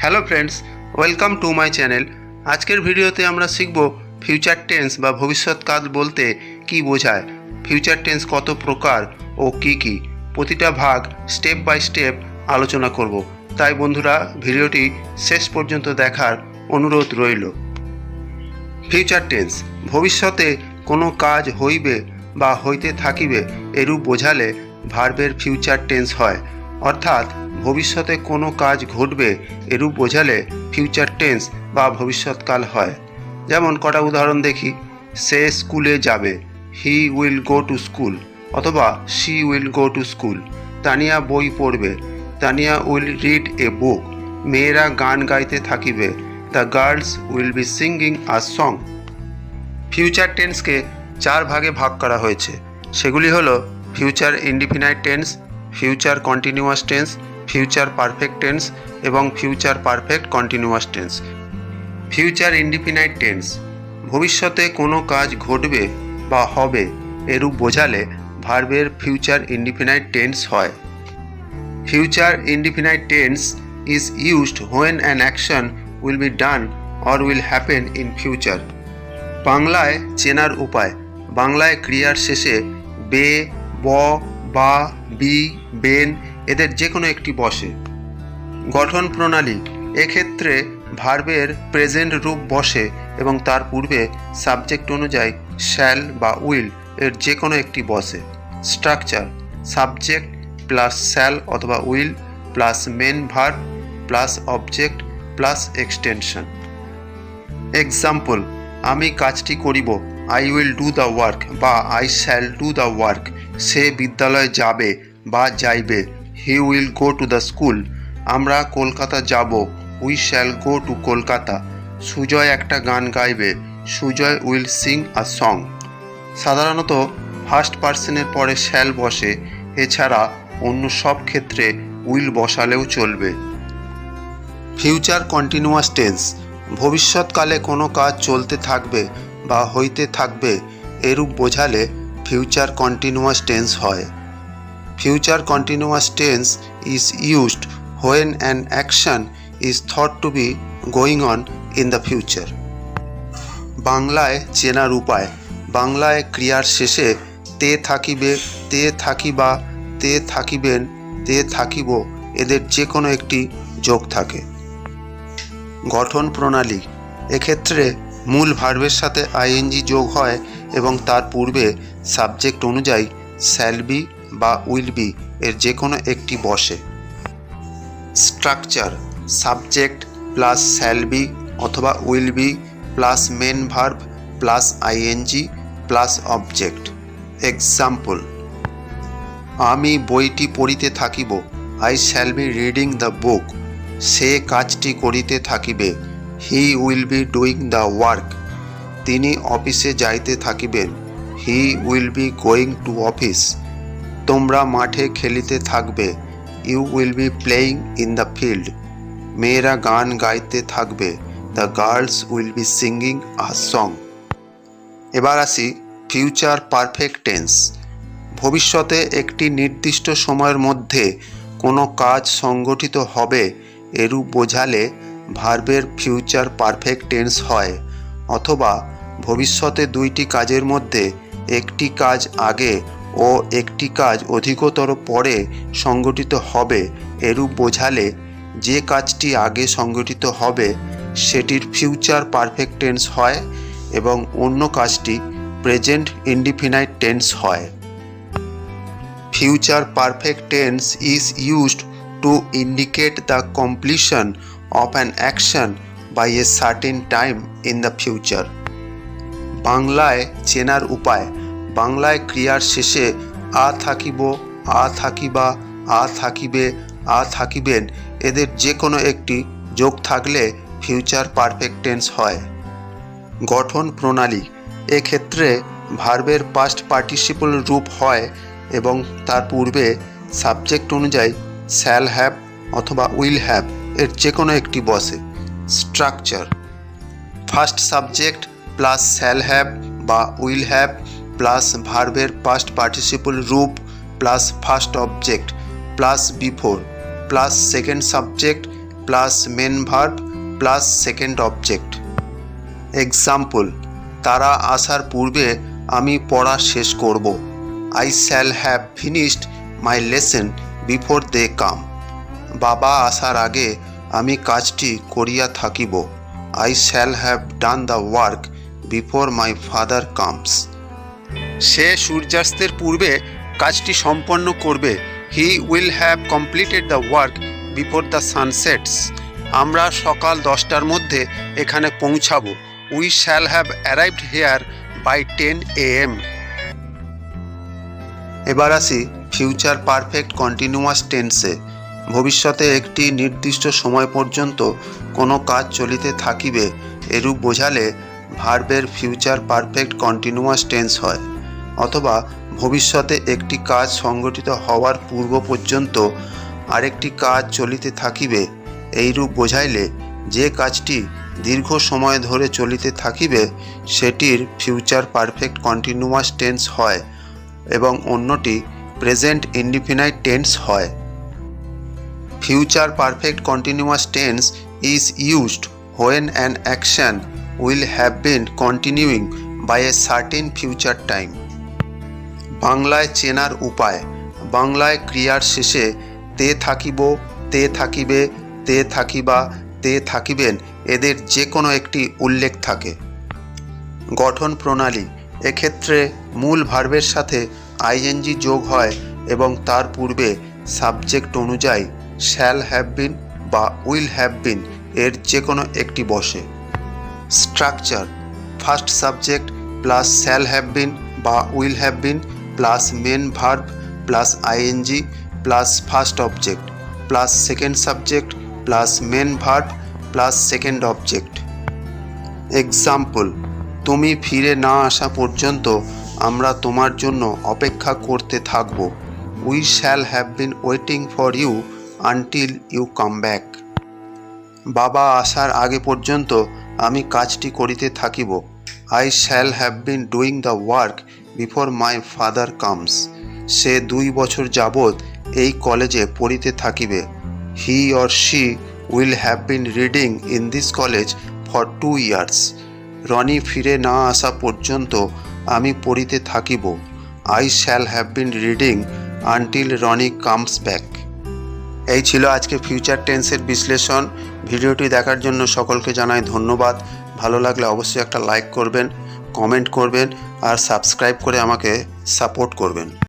Hello friends, welcome to my channel. আজকের ভিডিওতে আমরা শিখব ফিউচার টেন্স বা ভবিষ্যৎকাল বলতে কি বোঝায়, ফিউচার টেন্স কত প্রকার ও কি কি, প্রতিটা ভাগ স্টেপ বাই স্টেপ আলোচনা করব। তাই বন্ধুরা, ভিডিওটি শেষ পর্যন্ত দেখার অনুরোধ রইল। ফিউচার টেন্স ভবিষ্যতে কোনো কাজ হইবে বা হইতে থাকিবে এরূপ বোঝালে ভার্বের ফিউচার টেন্স হয়, অর্থাৎ ভবিষ্যতে কোনো কাজ ঘটবে এরূপ বোঝালে ফিউচার টেন্স বা ভবিষ্যৎকাল হয়। যেমন কটা উদাহরণ দেখি। সে স্কুলে যাবে, he will go to school, অথবা she will go to school. Tania বই পড়বে, Tania will read a book. মেয়েরা গান গাইতে থাকিবে, the girls will be singing a song. Future টেন্সকে চার ভাগে ভাগ করা হয়েছে। সেগুলি হলো future indefinite tense, future continuous tense, future perfect tense এবং future perfect continuous tense. Future indefinite tense ভবিষ্যতে কোনো কাজ ঘটবে বা হবে এরূপ বোঝালে ভার্বের ফিউচার ইনডিফিনাইট টেন্স হয়। Future indefinite tense is used when an action will be done or will happen in future. বাংলায় চেনার উপায়। বাংলায় ক্রিয়ার শেষে বে, ব, বা, বি, বেন এদের যে কোনো একটি বসে। গঠন প্রণালী। এক্ষেত্রে ভার্বের প্রেজেন্ট রূপ বসে এবং তার পূর্বে সাবজেক্ট অনুযায়ী শ্যাল বা উইল এর যে কোনো একটি বসে। স্ট্রাকচার। সাবজেক্ট প্লাস শ্যাল অথবা will plus main verb plus object plus extension. Example: আমি কাজটি করিব, I will do the work বা I shall do the work. সে বিদ্যালয়ে যাবে বা যাইবে, he will go to the school. আমরা কলকাতা যাব, we shall go to Kolkata. Sujoy একটা গান গাইবে, Sujoy will sing a song. সাধারণত ফার্স্ট পার্সনের পরে শ্যাল বসে, এছাড়া অন্য সব ক্ষেত্রে উইল বসালেও চলবে। ফিউচার কন্টিনিউয়াস টেন্স ভবিষ্যৎকালে কোনো কাজ চলতে থাকবে বা হইতে থাকবে এরূপ বোঝালে ফিউচার কন্টিনিউয়াস টেন্স হয়। Future continuous tense is used when an action is thought to be going on in the future. বাংলায় চেনার উপায়। বাংলায় ক্রিয়ার শেষে তে থাকিবে, তে থাকিবা, তে থাকিবেন, তে থাকিব এদের যে কোনো একটি যোগ থাকে। গঠন প্রণালী। এক্ষেত্রে মূল ভার্বের সাথে আইএনজি যোগ হয় এবং তার পূর্বে সাবজেক্ট অনুযায়ী শ্যাল বি বা উইল বি এর যে কোনো একটি বসে। Structure. Subject plus shall be অথবা will be plus main verb plus ING plus object. Example: আমি বইটি পড়িতে থাকিব, I shall be reading the book. সে কাজটি করিতে থাকিবে, he will be doing the work. তিনি অফিসে যাইতে থাকিবেন, he will be going to office. তোমরা মাঠে খেলিতে থাকবে, you will be playing in the field. মেয়েরা গান গাইতে থাকবে, the girls will be singing a song. এবার আসি ফিউচার পারফেক্ট টেন্স। ভবিষ্যতে একটি নির্দিষ্ট সময়ের মধ্যে কোনো কাজ সংগঠিত হবে এরূপ বোঝালে ভার্বের ফিউচার পারফেক্ট টেন্স হয়, অথবা ভবিষ্যতে দুইটি কাজের মধ্যে একটি কাজ আগে ও একটি কাজ অধিকতর পরে সংগঠিত হবে এরূপ বোঝালে যে কাজটি আগে সংগঠিত হবে সেটির ফিউচার পারফেক্ট টেন্স হয় এবং অন্য কাজটি প্রেজেন্ট ইনডিফিনাইট টেন্স হয়। Future perfect tense is used to indicate the completion of an action by a certain time in the future. বাংলায় চেনার উপায়। বাংলায় ক্রিয়ার শেষে আ থাকিব, আ থাকিবা, আ থাকিবে, আ থাকিবেন এদের যে কোনো একটি যোগ থাকলে ফিউচার পারফেক্ট টেন্স হয়। গঠন প্রণালী। এক্ষেত্রে ভার্বের পাস্ট পার্টিসিপল রূপ হয় এবং তার পূর্বে সাবজেক্ট অনুযায়ী শ্যাল হ্যাভ অথবা উইল হ্যাভ এর যে কোনো একটি বসে। Structure. First subject plus shall have বা উইল হ্যাভ প্লাস ভার্বের পাস্ট পার্টিসিপল রূপ plus first object plus before plus second subject plus main verb plus second object. Example, তারা আসার পূর্বে আমি পড়া শেষ করব। I shall have finished my lesson before they come. বাবা আসার আগে আমি কাজটি করিয়া থাকিব। I shall have done the work before my father comes. সে সূর্যাস্তের পূর্বে কাজটি সম্পন্ন করবে। He will have completed the work before the sunsets. আমরা সকাল 10টার মধ্যে এখানে পৌঁছাবো। We shall have arrived here by 10 AM। এবার আসি ফিউচার পারফেক্ট কন্টিনিউয়াস টেন্সে। ভবিষ্যতে একটি নির্দিষ্ট সময় পর্যন্ত কোনো কাজ চলিতে থাকিবে এরূপ বোঝালে ভার্বের ফিউচার পারফেক্ট কন্টিনিউয়াস টেন্স হয়। অথবা ভবিষ্যতে একটি কাজ সংগঠিত হওয়ার পূর্ব পর্যন্ত আরেকটি কাজ চলিতে থাকিবে এইরূপ বোঝাইলে যে কাজটি দীর্ঘ সময় ধরে চলিতে থাকিবে সেটির ফিউচার পারফেক্ট কন্টিনিউয়াস টেন্স হয় এবং অন্যটি প্রেজেন্ট ইনডিফিনাইট টেন্স হয়। Future perfect continuous tense is used when an action will have been continuing by a certain future time. বাংলায় চেনার উপায়। বাংলায় ক্রিয়ার শেষে তে থাকিব, তে থাকিবে, তে থাকিবা, তে থাকিবেন এদের যে কোনো একটি উল্লেখ থাকে। গঠন প্রণালী। এক্ষেত্রে মূল ভার্বের সাথে আইএনজি যোগ হয় এবং তার পূর্বে সাবজেক্ট অনুযায়ী শ্যাল হ্যাভ বিন বা উইল হ্যাভ বিন এর যে কোনো একটি বসে। Structure. First subject plus shall have been বা will have been plus main verb plus ING plus first object plus second subject plus main verb plus second object. Example, তুমি ফিরে না আসা পর্যন্ত আমরা তোমার জন্য অপেক্ষা করতে থাকব। We shall have been waiting for you until you come back. বাবা আসার আগে পর্যন্ত আমি কাজটি করিতে থাকিব। I shall have been doing the work before my father comes. সে 2 বছর যাবৎ এই কলেজে পড়িতে থাকিবে। He or she will have been reading in this college for 2 years। Rony ফিরে না আসা পর্যন্ত আমি পড়িতে থাকিব। I shall have been reading until Roni comes back. এই ছিল আজকে ফিউচার টেন্সের বিশ্লেষণ। ভিডিওটি দেখার জন্য সকলকে জানাই ধন্যবাদ। ভালো লাগলে অবশ্যই একটা লাইক করবেন, কমেন্ট করবেন আর সাবস্ক্রাইব করে আমাকে সাপোর্ট করবেন।